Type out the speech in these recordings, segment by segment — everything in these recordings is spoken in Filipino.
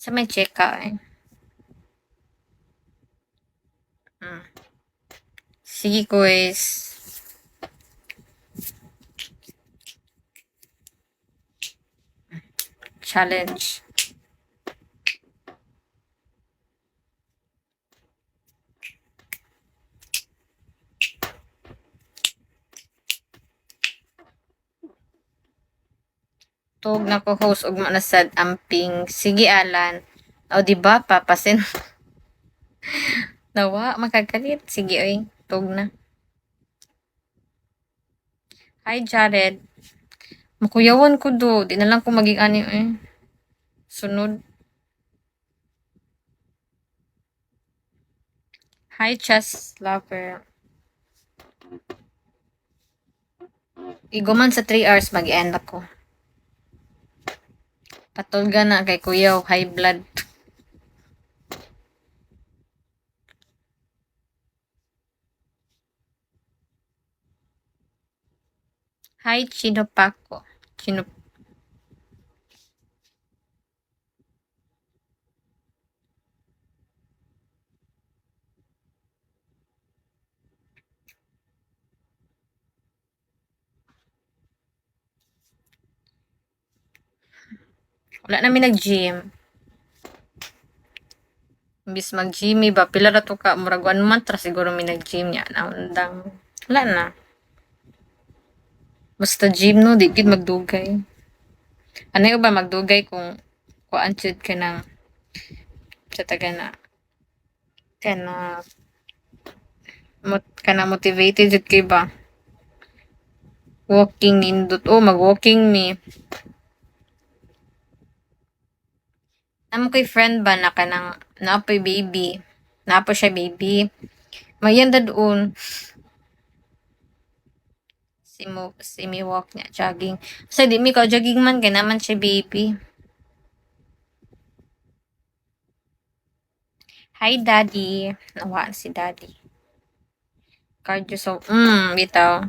Sa may check ka eh. Sige, quiz. Challenge. Tug na ko host ug manasad amping. Sige, Alan. O, di ba papasin? Nawa, makagalit. Sige, oy. Tug na. Hi, Jared. Makuyawan ko do. Di na lang ko maging ani eh. Sunod. Hi, chess lover. Iguman sa 3 hours mag-end ako. Patulga na kay kuyaw. High blood. Hi, Chino Paco. Chino. Wala namin nag-gym. Imbis mag-gym ba, pila na to ka, murag 1 month, ra siguro may nag-gym niya. Naundang, wala na. Basta gym no, di gid magdugay. Ano yung ba magdugay kung kuan jud ka ng sa taga na kana kana motivated jud kay ba? Walking nindot. Oh, mag-walking me. Namo ko'y friend ba na kanang naapoy baby. Naapo siya baby. Mayanda doon. Si mi walk niya, jogging. Sa di mi ko jogging man, kaya naman siya baby. Hi, daddy. Nawaan si daddy. Cardio so, bitaw.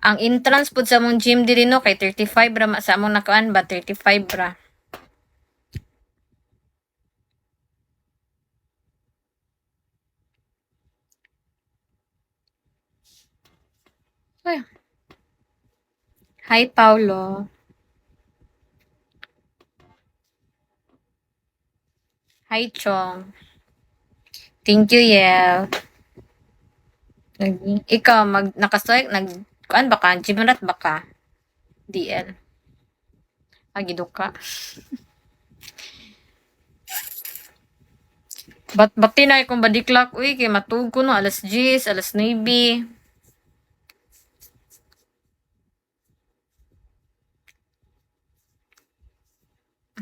Ang entrance pud sa mong gym diri no, kay 35 ra, sa among nakuan ba, 35 ra. Ay. Hi, Paulo. Hi, Chong. Thank you, Yel. Ikaw, nakastoy, kuan ba ka? Gymrat ba ka? DL. Agido ka. Bati na akong body clock. Uy, kay matug ko no. Alas 10, alas 9.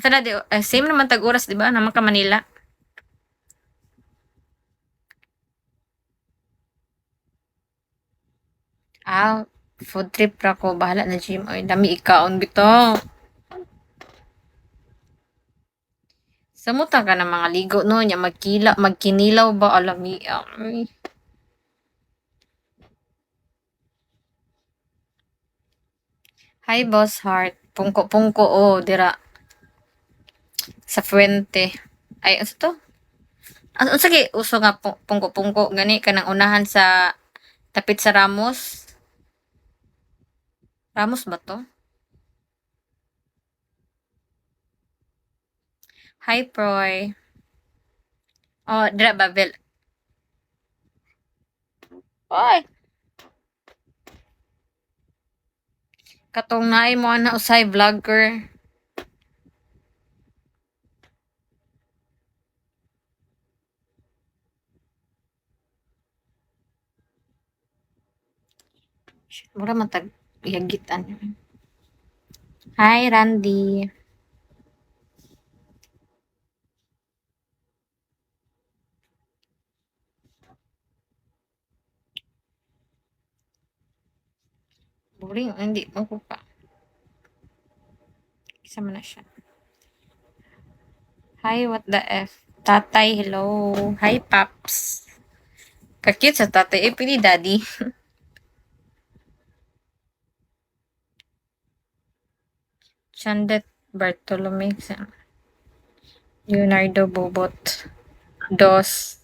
Sana di, same naman tag oras, di ba? Naman ka Manila. Food trip ra ko. Bahala na gym. Ay, dami ikaon bito. Samuta ka ng mga ligo no. Nya magkinilaw ba? Alami. Ay. Hi, Boss Heart. Pungko-pungko, oh, dira. Sa Fuente. Ay, ano to? Sige, uso nga pungko-pungko. Gani ka nang unahan sa tapit sa Ramos. Ramos ba to? Hi, Proy. Oh, dira Babel. Oy. Katong naay mo na usay vlogger. Mura man tag yagitan. Hi, Randy. Boring, hindi mo ko pa. Isa man na siya. Hi, what the F? Tatay, hello. Hi, Paps. Kakit sa tatay. Eh, pili daddy. Chandet Bartolome. Leonardo Bobot. Dos.